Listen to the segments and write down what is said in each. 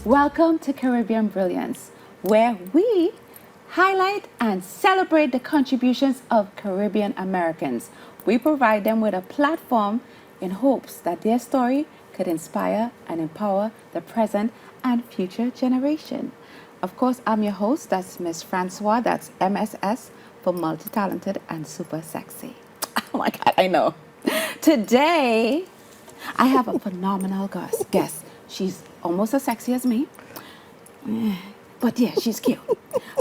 Welcome to Caribbean Brilliance, where we highlight and celebrate the contributions of Caribbean Americans. We provide them with a platform in hopes that their story could inspire and empower the present and future generation. Of course, I'm your host, that's Mss Francois, that's MSS for multi-talented and super sexy. Oh my God, I know. Today, I have a phenomenal guest. She's almost as sexy as me, but yeah, she's cute.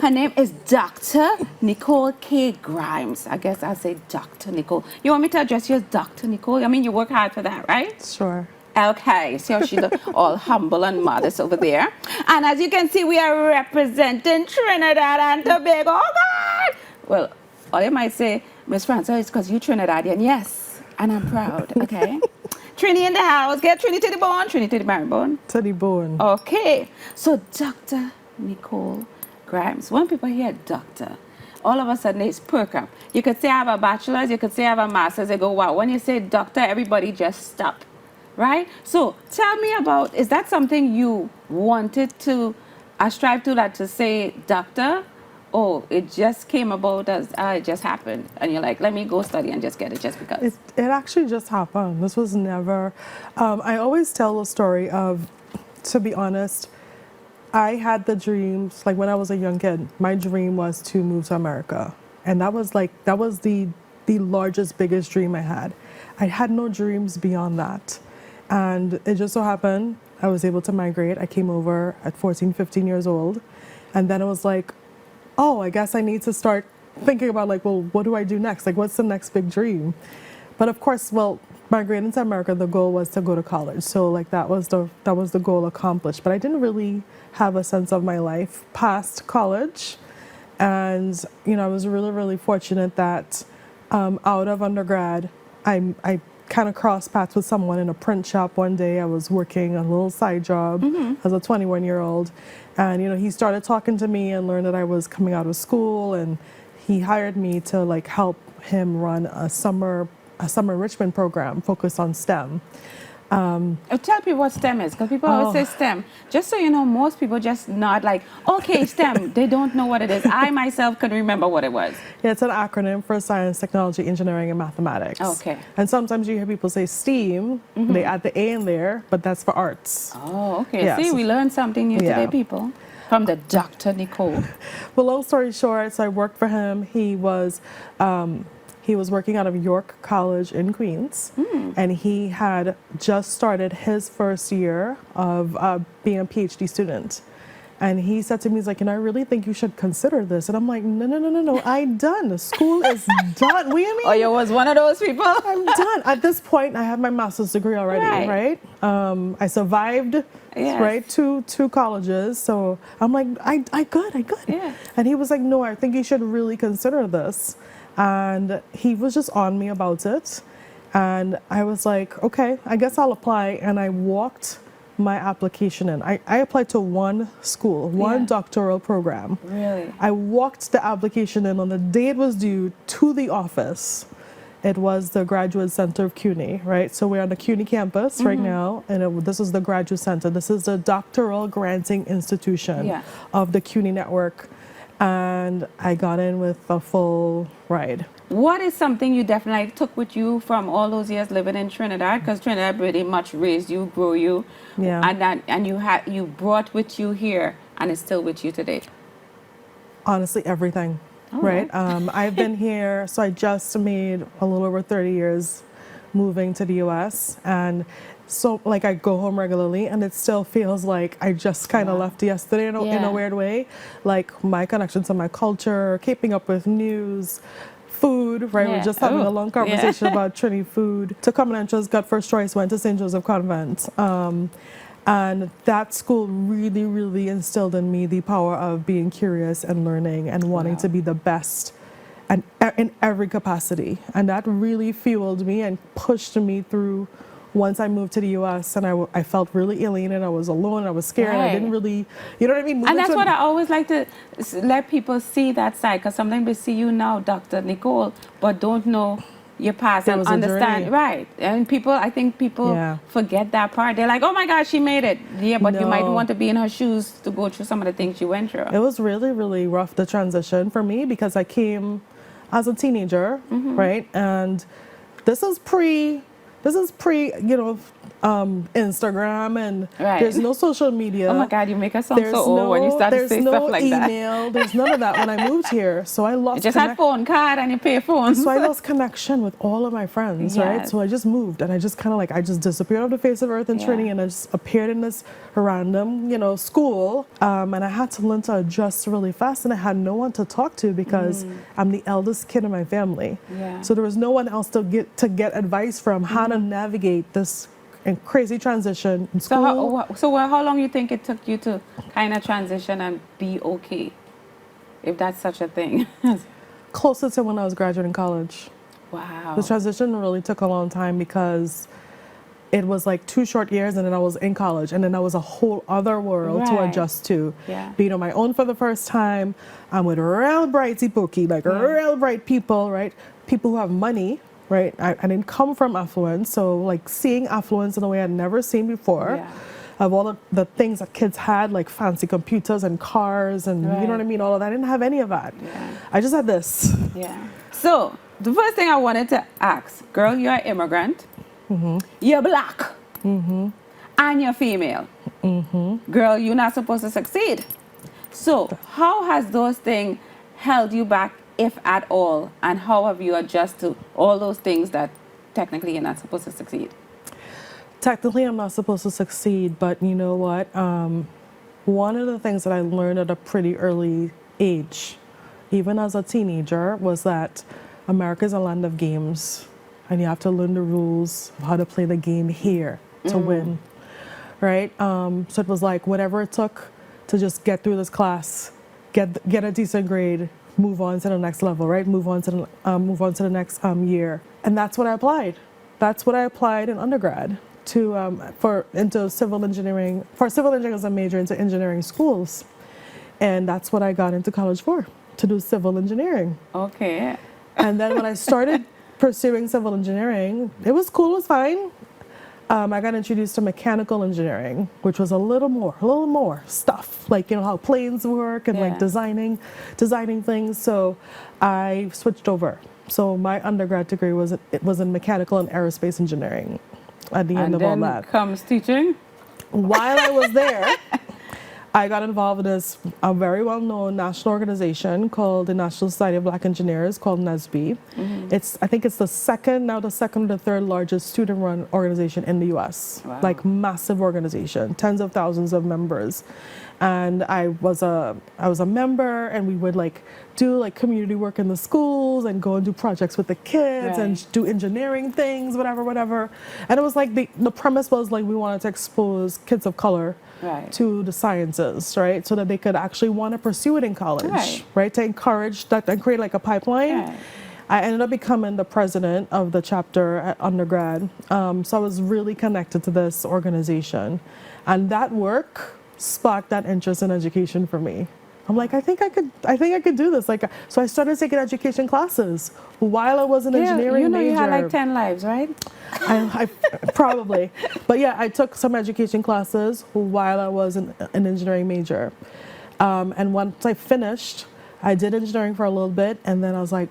Her name is Dr. Nicole K. Grimes. I guess I'll say Dr. Nicole. You want me to address you as Dr. Nicole? I mean, you work hard for that, right? Sure. Okay, so she look all humble and modest over there. And as you can see, we are representing Trinidad and Tobago. Oh, God! Well, all you might say, Mss Francois, is because you Trinidadian. Yes, and I'm proud, okay? Trini in the house. Get Trini to the bone. Trini to the backbone. To the bone. Okay, so Dr. Nicole Grimes. When people hear doctor, all of a sudden it's perk up. You could say I have a bachelor's, you could say I have a master's. They go, wow. When you say doctor, everybody just stop, right? So tell me about, is that something you wanted to strive to, that to say doctor? Oh, it just came about as it just happened. And you're like, let me go study and just get it just because. It actually just happened. This was never, I always tell the story of, to be honest, I had the dreams, like when I was a young kid, my dream was to move to America. And that was the largest, biggest dream I had. I had no dreams beyond that. And it just so happened, I was able to migrate. I came over at 14, 15 years old. And then it was like, oh, I guess I need to start thinking about like, well, what do I do next? Like, what's the next big dream? But of course, well, migrating to America, the goal was to go to college. So like that was the goal accomplished. But I didn't really have a sense of my life past college. And, you know, I was really, really fortunate that out of undergrad, I kind of crossed paths with someone in a print shop one day. I was working a little side job as a 21-year-old. And, you know, he started talking to me and learned that I was coming out of school. And he hired me to like help him run a summer enrichment program focused on STEM. Tell people what STEM is, because people always say STEM. Just so you know, most people just nod like, okay, STEM. They don't know what it is. I myself couldn't remember what it was. Yeah, it's an acronym for science, technology, engineering, and mathematics. Okay. And sometimes you hear people say STEAM, they add the A in there, but that's for arts. Oh, okay. Yeah, See, so we learned something new today, people. From the Dr. Nicole. Well, long story short, so I worked for him. He was working out of York College in Queens, and he had just started his first year of being a PhD student. And he said to me, he's like, and I really think you should consider this. And I'm like, no, I'm done. The school is done. What do you mean? Oh, you was one of those people? I'm done. At this point, I have my master's degree already, right? I survived, right, two colleges. So I'm like, I good. Yeah. And he was like, no, I think you should really consider this. And he was just on me about it. And I was like, okay, I guess I'll apply. And I walked my application in. I applied to one school, one doctoral program. Really? I walked the application in on the day it was due to the office. It was the Graduate Center of CUNY, right? So we're on the CUNY campus right now, and this is the Graduate Center. This is the doctoral granting institution of the CUNY network. And I got in with a full ride. What is something you definitely took with you from all those years living in Trinidad? Because Trinidad pretty much raised you, grew you, and you brought with you here, and it's still with you today. Honestly, everything, right? I've been here, so I just made a little over 30 years moving to the U.S. and so like I go home regularly, and it still feels like I just kind of left yesterday in a weird way. Like my connection to my culture, keeping up with news, food, right? We're just having a long conversation about Trini food. Took common entrance, got first choice, went to St. Joseph Convent. And that school really, really instilled in me the power of being curious and learning and wanting to be the best and in every capacity. And that really fueled me and pushed me through. Once I moved to the U.S. and I felt really alienated, I was alone, I was scared, I didn't really, you know what I mean? And that's what I always like to let people see that side, because sometimes they see you now, Dr. Nicole, but don't know you pass There and was a understand, journey. right? And I think people Yeah. forget that part. They're like, oh my gosh, she made it. Yeah, but you might No. want to be in her shoes to go through some of the things she went through. It was really, really rough, the transition for me, because I came as a teenager, right? And this is pre, Instagram, and Right. there's no social media. Oh my God, you make us sound so old when you start to say stuff like that. There's no email. There's none of that when I moved here. So I You lost just had phone card and you pay phones. So I lost connection with all of my friends, right? Yes. So I just moved, and I just kind of I just disappeared off the face of earth in Yeah. Trinity, and I just appeared in this random, school. And I had to learn to adjust really fast, and I had no one to talk to because I'm the eldest kid in my family. Yeah. So there was no one else to get advice from how to navigate this crazy transition in school. How long you think it took you to kind of transition and be okay, if that's such a thing? Closer to when I was graduating college. Wow. The transition really took a long time because it was like 2 short years, and then I was in college, and then that was a whole other world to Right. adjust to. Yeah. Being on my own for the first time, I'm with real brighty pokey, real bright people, right? People who have money, right? I didn't come from affluence, so seeing affluence in a way I'd never seen before. Yeah. Of all the things that kids had, like fancy computers and cars, and you Right. know what I mean, all of that. I didn't have any of that. Yeah. I just had this. Yeah. So the first thing I wanted to ask, girl, you're an immigrant. You're black. And you're female. Girl, you're not supposed to succeed. So how has those things held you back, if at all? And how have you adjusted to all those things that technically you're not supposed to succeed? Technically, I'm not supposed to succeed, but you know what? One of the things that I learned at a pretty early age, even as a teenager, was that America is a land of games, and you have to learn the rules of how to play the game here to win, right? So it was like whatever it took to just get through this class, get a decent grade, move on to the next level, right? Move on to the next year, and that's what I applied. That's what I applied in undergrad into civil engineering. For civil engineering as a major into engineering schools, and that's what I got into college for, to do civil engineering. Okay. And then when I started pursuing civil engineering, it was cool, it was fine. I got introduced to mechanical engineering, which was a little more stuff, how planes work and Yeah. designing things. So I switched over. So my undergrad degree was in mechanical and aerospace engineering. At the end of all that, comes teaching. while I was there, I got involved in a very well-known national organization called the National Society of Black Engineers, called NSB. I think it's the second or the third largest student-run organization in the U.S. Wow. Massive organization, tens of thousands of members. And I was a member, and we would do community work in the schools and go and do projects with the kids and Right. do engineering things, whatever. And it was the premise was we wanted to expose kids of color Right. to the sciences, right? So that they could actually want to pursue it in college, Right. To encourage that and create a pipeline. Right. I ended up becoming the president of the chapter at undergrad. So I was really connected to this organization. And that work sparked that interest in education for me. I'm I think I could do this. So I started taking education classes while I was an engineering major. You had 10 lives, right? I probably, but yeah, I took some education classes while I was an engineering major, and once I finished, I did engineering for a little bit, and then I was I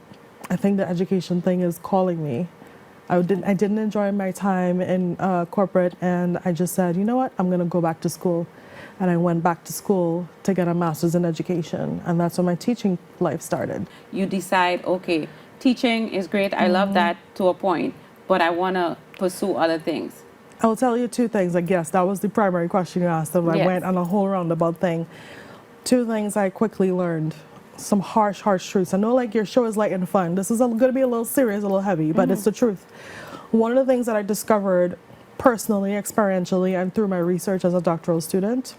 think the education thing is calling me. I didn't enjoy my time in corporate, and I just said, you know what, I'm gonna go back to school. And I went back to school to get a master's in education, and that's when my teaching life started. You decide, okay, teaching is great. I love that to a point, but I want to pursue other things. I will tell you 2 things. Yes, that was the primary question you asked, and I Yes. went on a whole roundabout thing. 2 things I quickly learned. Some harsh truths. I know your show is light and fun. This is going to be a little serious, a little heavy, but it's the truth. One of the things that I discovered personally, experientially, and through my research as a doctoral student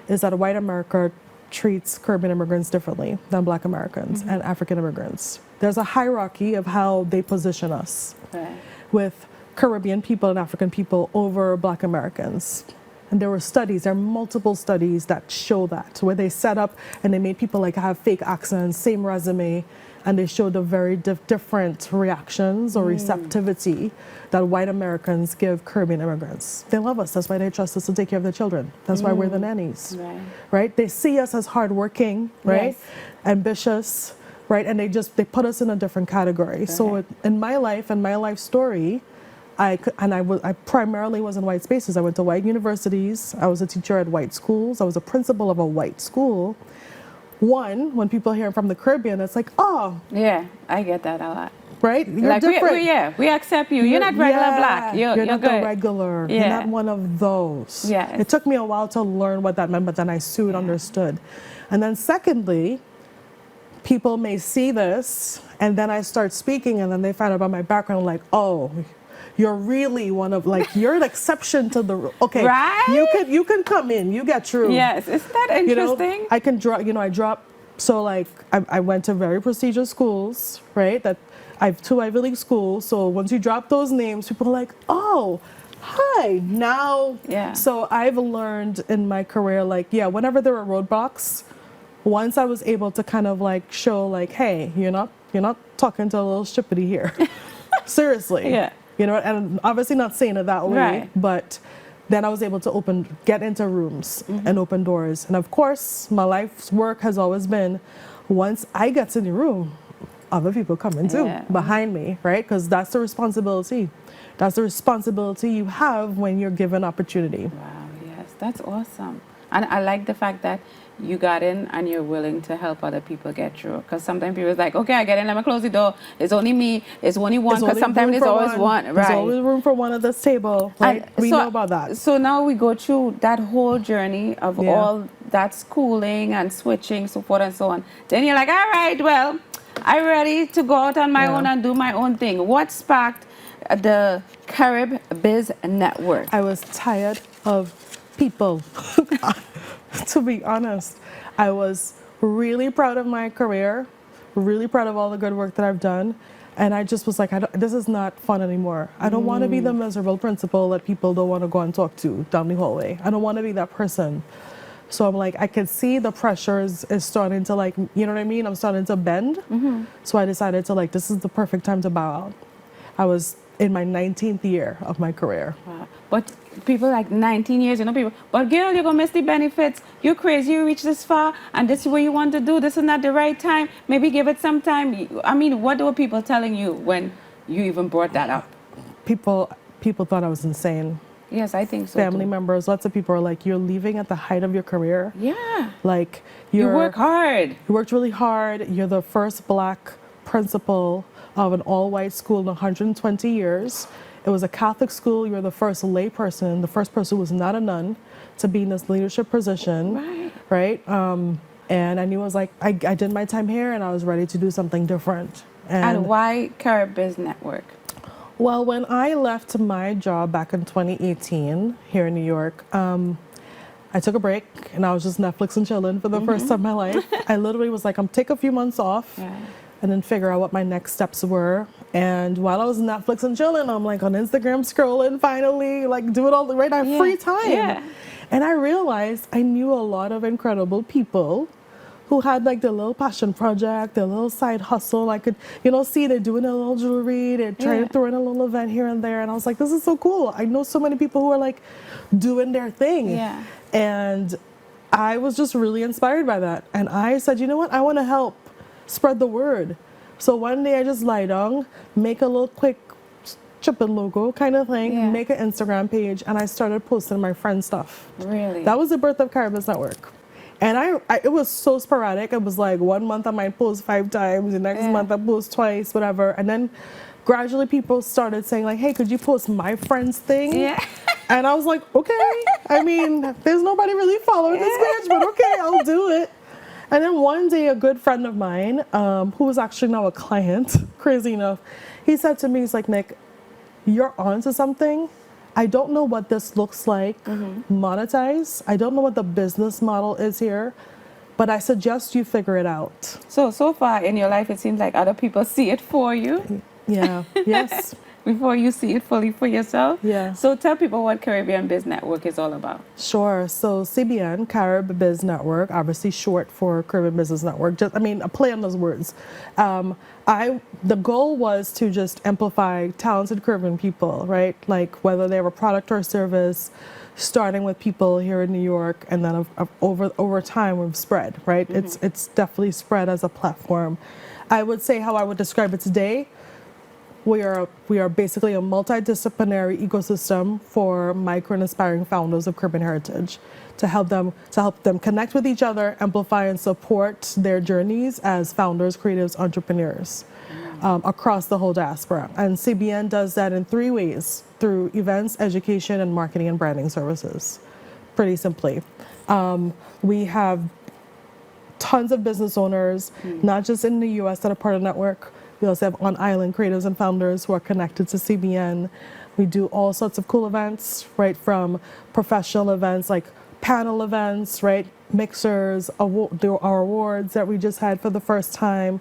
is that white America treats Caribbean immigrants differently than Black Americans and African immigrants. There's a hierarchy of how they position us Right. with Caribbean people and African people over Black Americans. And there are multiple studies that show that, where they set up and they made people have fake accents, same resume, and they show the very different reactions or receptivity that white Americans give Caribbean immigrants. They love us. That's why they trust us to take care of their children. That's why we're the nannies, right? They see us as hardworking, right? Ambitious, right? And they put us in a different category. So in my life and my life story, I primarily was in white spaces. I went to white universities. I was a teacher at white schools. I was a principal of a white school. When people hear from the Caribbean, it's like, oh. Yeah, I get that a lot. Right? You're like different. We accept you. You're not regular black. You're not good. the regular. You're not one of those. Yes. It took me a while to learn what that meant, but then I soon understood. And then secondly, people may see this, and then I start speaking, and then they find out about my background, like, oh, you're really one of, like, you're an exception to the, okay, right? You can come in, you get through. Yes, isn't that interesting? You know, I can drop, I drop, so like, I went to very prestigious schools, right? That I have 2 Ivy League schools, so once you drop those names, people are like, oh, hi, now. Yeah. So I've learned in my career, like, whenever there are roadblocks, once I was able to kind of like show, like, hey, you're not talking to a little shippity here. Seriously. Yeah. You know, and obviously not saying it that way, right. but then I was able to get into rooms and open doors. And of course, my life's work has always been, once I get in the room, other people come in too, behind me, right? Because that's the responsibility. That's the responsibility you have when you're given opportunity. Wow, yes, that's awesome. And I like the fact that you got in and you're willing to help other people get through. Because sometimes people are like, okay, I get in, let me close the door. It's only me. It's only one. Because sometimes there's always one. Right. There's always room for one at this table. Right? We know about that. So now we go through that whole journey of all that schooling and switching, so forth and so on. Then you're like, all right, well, I'm ready to go out on my own and do my own thing. What sparked the Carib Biz Network? I was tired of people. To be honest, I was really proud of my career, really proud of all the good work that I've done. And I just was like, this is not fun anymore. I don't want to be the miserable principal that people don't want to go and talk to down the hallway. I don't want to be that person. So I'm like, I could see the pressures is starting to, like, you know what I mean? I'm starting to bend. So I decided to, like, this is the perfect time to bow out. I was in my 19th year of my career. Wow. But people like 19 years, people, but girl, you're going to miss the benefits. You're crazy. You reach this far, and this is what you want to do. This is not the right time. Maybe give it some time. I mean, what were people telling you when you even brought that up? People thought I was insane. Yes, I think so. Family too. members, lots of people are like, you're leaving at the height of your career. Yeah. Like, you work hard. You worked really hard. You're the first black principal of an all-white school in 120 years. It was a Catholic school. You're the first lay person, the first person who was not a nun to be in this leadership position. Right? And I knew I was like, I did my time here and I was ready to do something different. And why Carib Biz Network? Well, when I left my job back in 2018 here in New York, I took a break and I was just Netflix and chilling for the first time in my life. I literally was like, I'm take a few months off. And then figure out what my next steps were. And while I was Netflix and chilling, I'm like on Instagram scrolling, finally, like doing all the right. I have free time. And I realized I knew a lot of incredible people who had like their little passion project, their little side hustle. I could, see they're doing a little jewelry, they're trying to throw in a little event here and there. And I was like, this is so cool. I know so many people who are like doing their thing. And I was just really inspired by that. And I said, you know what? I want to help spread the word. So one day I just lie down, make a little quick chipping logo kind of thing, make an Instagram page, and I started posting my friend stuff. Really? That was the birth of Carib Biz Network. And it was so sporadic. It was like 1 month I might post 5 times, the next month I post twice, whatever. And then gradually people started saying like, hey, could you post my friend's thing? And I was like, okay. I mean, there's nobody really following this page, but okay, I'll do it. And then one day, a good friend of mine, who was actually now a client, crazy enough, he said to me, he's like, Nick, you're onto something. I don't know what this looks like monetize. I don't know what the business model is here, but I suggest you figure it out. So far in your life, it seems like other people see it for you. Yes. before you see it fully for yourself. Yeah. So tell people what Caribbean Biz Network is all about. Sure. So CBN, Carib Biz Network, obviously short for Caribbean Business Network. Just, I mean, a play on those words. The goal was to just amplify talented Caribbean people, right? Like whether they have a product or service, starting with people here in New York, and then over time we've spread, right? It's definitely spread as a platform. I would say how I would describe it today. We are basically a multidisciplinary ecosystem for micro and aspiring founders of Caribbean heritage to help them connect with each other, amplify and support their journeys as founders, creatives, entrepreneurs across the whole diaspora. And CBN does that in 3 ways: through events, education, and marketing and branding services. Pretty simply, we have tons of business owners, not just in the U.S. that are part of the network. We also have on-island creatives and founders who are connected to CBN. We do all sorts of cool events, right, from professional events like panel events, right, mixers, our awards that we just had for the first time,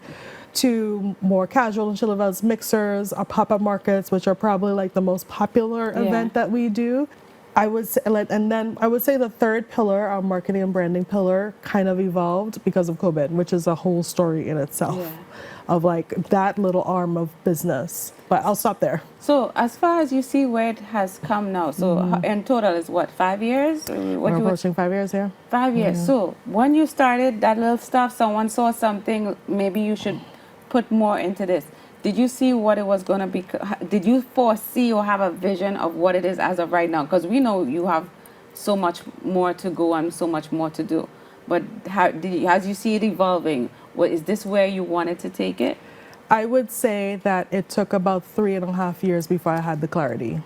to more casual and chill events, mixers, our pop-up markets, which are probably like the most popular event that we do. I would say the third pillar, our marketing and branding pillar, kind of evolved because of COVID, which is a whole story in itself. Of like that little arm of business. But I'll stop there. So as far as you see where it has come now, so in total is what, 5 years? We're approaching 5 years, yeah. 5 years. So when you started that little stuff, someone saw something, maybe you should put more into this. Did you see what it was going to be? Did you foresee or have a vision of what it is as of right now? Because we know you have so much more to go and so much more to do. But as you see it evolving, is this where you wanted to take it? I would say that it took about 3.5 years before I had the clarity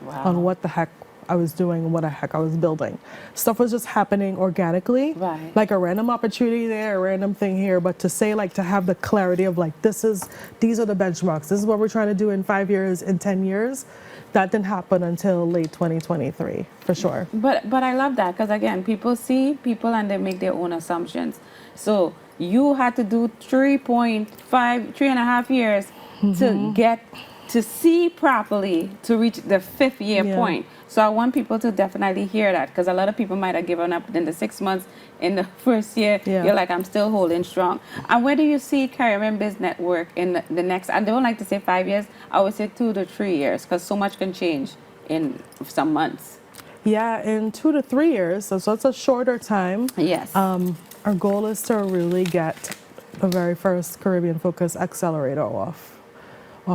on what the heck I was doing and what the heck I was building. Stuff was just happening organically, like a random opportunity there, a random thing here. But to say, like, to have the clarity of like, these are the benchmarks. This is what we're trying to do in 5 years, in 10 years. That didn't happen until late 2023, for sure. But I love that because, again, people see people and they make their own assumptions. So you had to do 3.5 years to get to see properly to reach the 5th year point. So I want people to definitely hear that because a lot of people might have given up in the 6 months in the first year. You're like, I'm still holding strong. And where do you see Caribbean Biz Network in the next, I don't like to say 5 years, I would say 2 to 3 years because so much can change in some months. Yeah, in 2 to 3 years, so it's a shorter time. Yes. Our goal is to really get the very first Caribbean Focus Accelerator off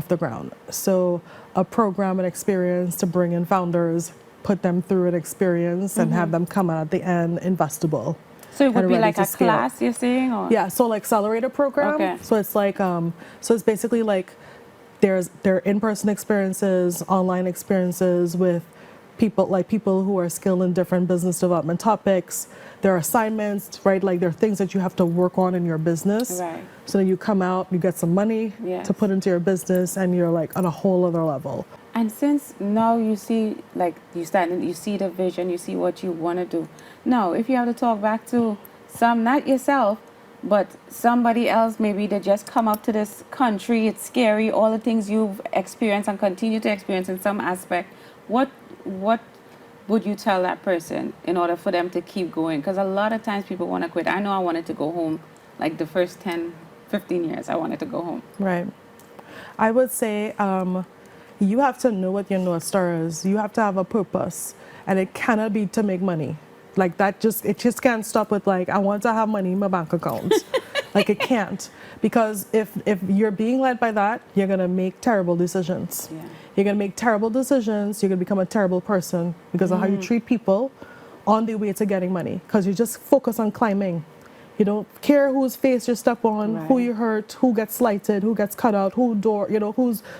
the ground. So a program and experience to bring in founders, put them through an experience and have them come out at the end investable. So it would be like a class, you're saying? Or? Yeah, so like accelerator program. Okay. So it's like, so it's basically like there are in-person experiences, online experiences with people who are skilled in different business development topics. There are assignments, right? Like there are things that you have to work on in your business. Right. So then you come out, you get some money to put into your business, and you're like on a whole other level. And since now you see, like you see the vision, you see what you want to do. Now, if you have to talk back to not yourself, but somebody else, maybe they just come up to this country, it's scary, all the things you've experienced and continue to experience in some aspect, what would you tell that person in order for them to keep going? Because a lot of times people want to quit. I know I wanted to go home, like the first 10, 15 years, I wanted to go home. Right. I would say you have to know what your North Star is. You have to have a purpose, and it cannot be to make money. Like that it just can't stop with like, I want to have money in my bank account. Like it can't. Because if you're being led by that, you're going to make terrible decisions. Yeah. You're going to make terrible decisions. You're going to become a terrible person because of how you treat people on the way to getting money. Because you just focus on climbing. You don't care whose face you step on, who you hurt, who gets slighted, who gets cut out, who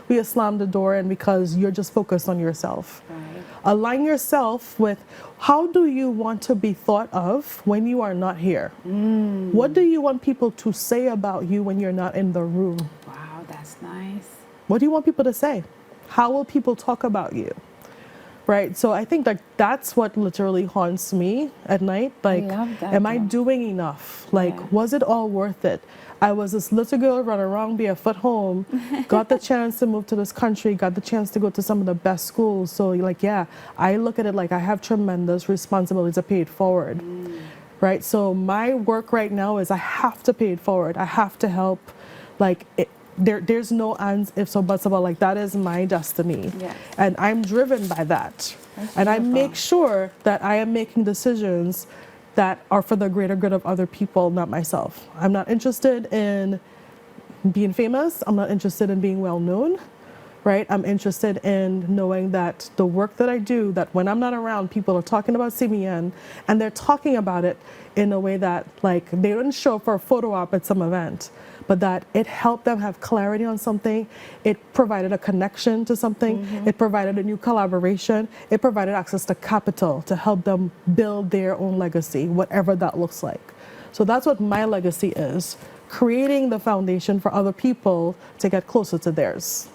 you slam the door, and because you're just focused on yourself. Right. Align yourself with how do you want to be thought of when you are not here? What do you want people to say about you when you're not in the room? Wow, that's nice. What do you want people to say? How will people talk about you? right? So I think like that's what literally haunts me at night. Like, love that, am I though. doing enough? Like, Yeah. was it all worth it? I was this little girl running around barefoot home, got the chance to move to this country, got the chance to go to some of the best schools. So like, yeah, I look at it like I have tremendous responsibility to pay it forward, right? So my work right now is I have to pay it forward. I have to help, like, there's no ands, ifs, or buts about, like, that is my destiny. Yes. And I'm driven by that. That's And I beautiful. make sure that I am making decisions that are for the greater good of other people, not myself. I'm not interested in being famous. I'm not interested in being well known, right? I'm interested in knowing that the work that I do, that when I'm not around, people are talking about CBN, and they're talking about it in a way that, like, they didn't show up for a photo op at some event, but that it helped them have clarity on something. It provided a connection to something. It provided a new collaboration. It provided access to capital to help them build their own legacy, whatever that looks like. So that's what my legacy is, creating the foundation for other people to get closer to theirs.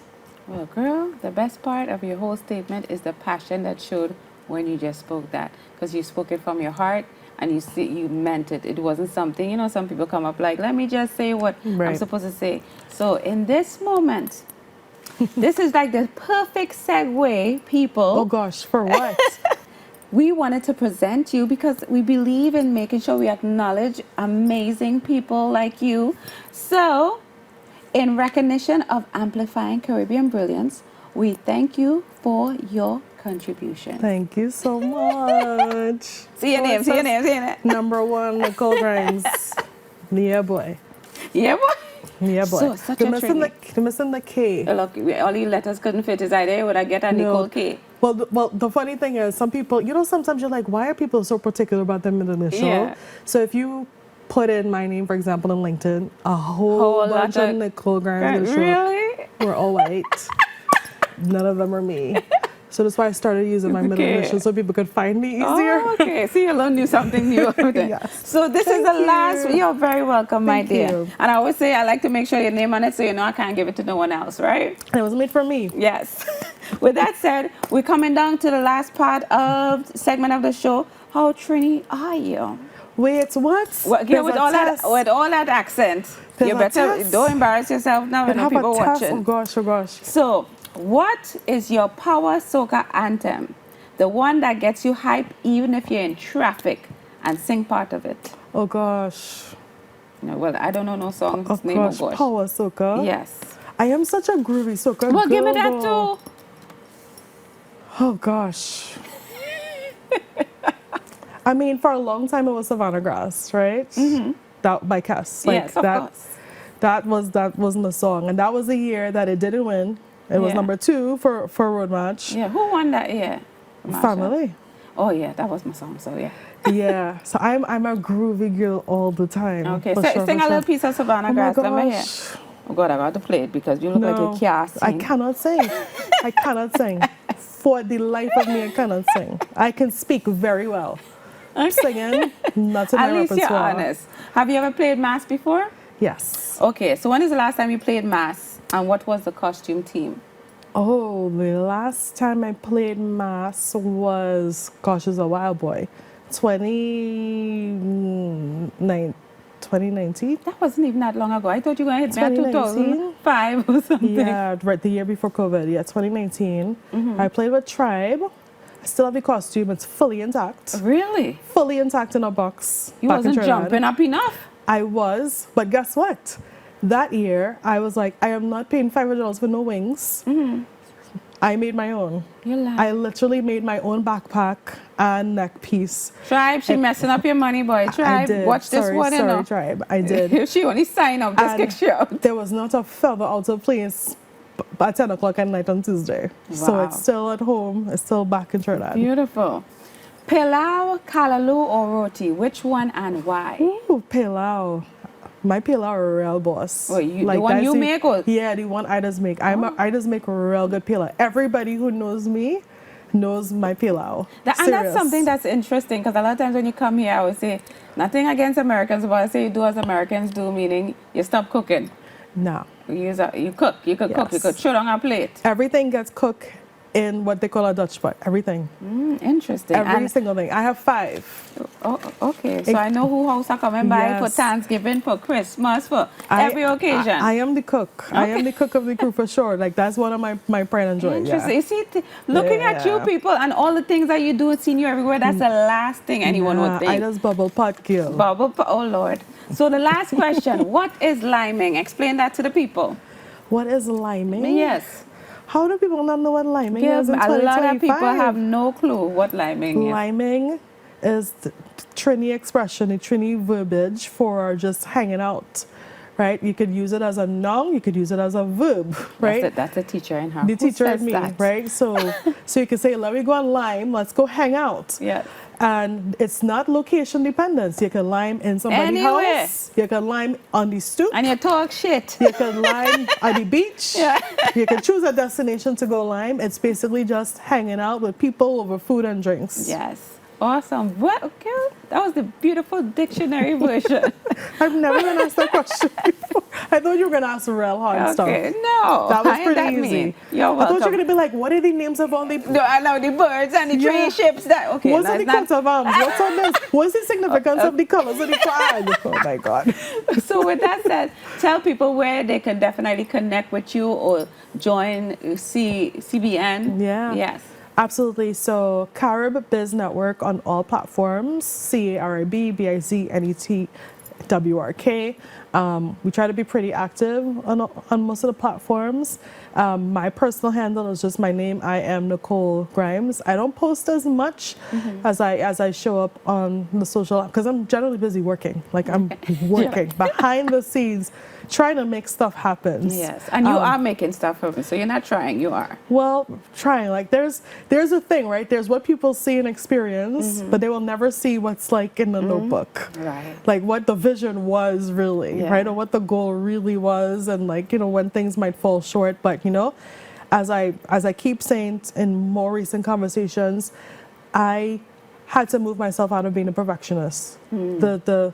Well, girl, the best part of your whole statement is the passion that showed when you just spoke that, because you spoke it from your heart and you meant it. It wasn't something, you know, some people come up like, let me just say what I'm Right. supposed to say. So in this moment, this is like the perfect segue, people. Oh gosh, for what? We wanted to present you because we believe in making sure we acknowledge amazing people like you. So, in recognition of amplifying Caribbean brilliance, we thank you for your contribution. Thank you so much. See your name, see your name, see your name. Number one, Nicole Grimes. Yeah, boy. Yeah, boy. Yeah, boy. So, such You're a missing treat. you're missing the K. Look, all these letters couldn't fit his idea. Would I get a Nicole K? Well, the funny thing is, some people, you know, sometimes you're like, why are people so particular about their middle initial? Yeah. So if you put in my name, for example, in LinkedIn, a whole Whole bunch lot of of- Nicole Grimes will show up. Really? We're all white. None of them are me. So that's why I started using my middle Okay. initial so people could find me easier. Oh, okay. See, you learned something new. Yes. So this is the Thank last. you. You're very welcome, my Thank dear. you. And I always say I like to make sure your name on it, so you know I can't give it to no one else, right? It was made for me. Yes. With that said, we're coming down to the last part of segment of the show. How Trini are you? Wait, what? Well, yeah, There's with a all test. that accent, There's you a better test. don't embarrass yourself now They when the have people a test. watching. Oh gosh, oh gosh. So, what is your power soca anthem? The one that gets you hype even if you're in traffic, and sing part of it. Oh gosh. No, well, I don't know no song's Oh name. gosh, Oh gosh. power soca. Yes. I am such a groovy soca Well, give me that girl. too. Oh gosh. I mean, for a long time it was Savannah Grass, right? That by Cass. Yes, of course. That was the song, and that was the year that it didn't win. It was Yeah. number 2 for Road Match. Yeah, who won that year? Marsha? Family. Oh yeah, that was my song. So yeah. Yeah. So I'm a groovy girl all the time. Okay, for so sure, sing for a little sure. piece of Savannah Oh my Grass. Let me hear. gosh. Oh God, I got to play it because you look like you can't sing. I cannot sing. I cannot sing. For the life of me, I cannot sing. I can speak very well. Singing, not in my At least you're repertoire. honest. Have you ever played mass before? Yes. Okay, so when is the last time you played mass, and what was the costume team? Oh, the last time I played mass was, gosh, it was a while, boy. 2019? That wasn't even that long ago. I thought you were going to hit me at 2019? 2005 or something. Yeah, right, the year before COVID. Yeah, 2019. I played with Tribe. I still have the costume. It's fully intact. Really? Fully intact in a box. You back in wasn't Trinidad. jumping up enough? I was, but guess what? That year, I was like, I am not paying $500 for no wings. I made my own. You lying. I literally made my own backpack and neck piece. Tribe, she messing up your money, boy. I Tribe, did. watch this Sorry, one, you know. Tribe. I did. If she only sign up, just And kick she out. there was not a feather out of place at 10 o'clock at night on Tuesday. So Wow. it's still at home. It's still back in Trinidad. Beautiful. Pilau, Kalaloo, or Roti? Which one and why? Ooh, pilau. My pilau are real boss. Oh, the one that's you make or- Yeah, the one I just make. I just make a real good pilau. Everybody who knows me knows my pilau. And that's Serious. something that's interesting because a lot of times when you come here, I would say, nothing against Americans, but I say you do as Americans do, meaning you stop cooking. No. You cook, you could cook, you Yes. could throw on a plate. Everything gets cooked in what they call a Dutch pot. Everything. Interesting. Every single thing. I have 5. Oh, okay. So I know who house are coming by for Yes. Thanksgiving, for Christmas, for every occasion. I am the cook. I am the cook of the crew for sure. Like that's one of my pride and joy. Interesting. Yeah. You see, looking at you people and all the things that you do and seeing you everywhere, that's the last thing anyone would think. I just bubble pot girl. Oh, Lord. So the last question, what is liming? Explain that to the people. What is liming? Yes. How do people not know what liming is in A lot 2025? of people have no clue what liming is. Liming is the Trini expression, the Trini verbiage for just hanging out, right? You could use it as a noun, you could use it as a verb, right? That's the teacher in her. The teacher says in me, that? right? So you can say, let me go and lime, let's go hang out. Yeah. And it's not location dependent. You can lime in somebody's Anywhere. house. You can lime on the stoop. And you talk shit. You can lime at the beach. Yeah. You can choose a destination to go lime. It's basically just hanging out with people over food and drinks. Yes. Awesome. Well, okay. That was the beautiful dictionary version. I've never been asked that question before. I thought you were going to ask real hard stuff. Okay. No. That was how pretty that easy. mean? You're I welcome. thought you were going to be like, what are the names of all the... No, I know the birds and the Yeah. tree ships. That okay. What's no, on the it's not- coat of arms? What's on this? What's the significance of the colors of the flag? Oh my God. So with that said, tell people where they can definitely connect with you or join CBN. Yeah. Yes. Absolutely. So Carib Biz Network on all platforms, CARIBBIZNETWRK. We try to be pretty active on most of the platforms. My personal handle is just my name. I am Nicole Grimes. I don't post as much as I show up on the social because I'm generally busy working. Like I'm working behind the scenes, trying to make stuff happen. Yes. And you are making stuff happen. So you're not trying. You are. Well, trying. Like there's a thing, right? There's what people see and experience, but they will never see what's like in the notebook. Right. Like what the vision was really, Yeah. right? Or what the goal really was, and like, when things might fall short. But as I keep saying in more recent conversations, I had to move myself out of being a perfectionist. The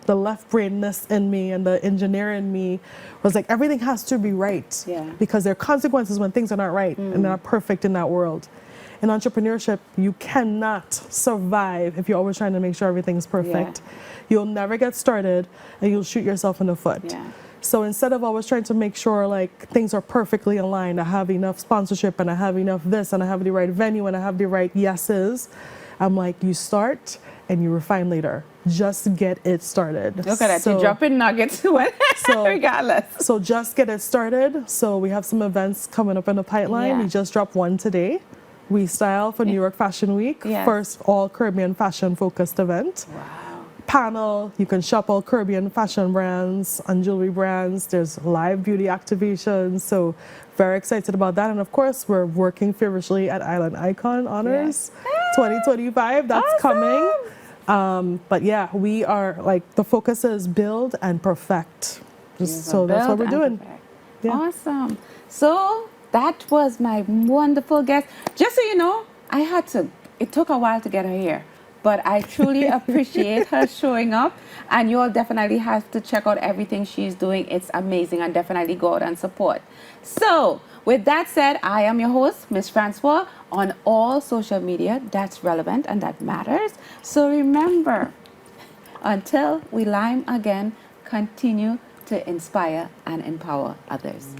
left brainness in me and the engineer in me was like, everything has to be right. Yeah. Because there are consequences when things are not right and they're not perfect in that world. In entrepreneurship, you cannot survive if you're always trying to make sure everything's perfect. Yeah. You'll never get started and you'll shoot yourself in the foot. Yeah. So instead of always trying to make sure like things are perfectly aligned, I have enough sponsorship and I have enough this and I have the right venue and I have the right yeses, I'm like, you start and you refine later. Just get it started. Look at that. You're dropping nuggets regardless. So just get it started. So we have some events coming up in the pipeline. Yeah. We just dropped one today. We Style for New York Fashion Week. Yes. First all Caribbean fashion focused event. Wow. Panel, you can shop all Caribbean fashion brands and jewelry brands. There's live beauty activations. So very excited about that. And of course, we're working feverishly at Island Icon Honors 2025. That's Awesome. coming. But yeah, we are like, the focus is build and perfect. So that's what we're doing. Yeah. Awesome. So that was my wonderful guest. Just so you know, it took a while to get her here, but I truly appreciate her showing up, and you all definitely have to check out everything she's doing. It's amazing, and definitely go out and support. So with that said, I am your host, Mss Francois, on all social media that's relevant and that matters. So remember, until we lime again, continue to inspire and empower others.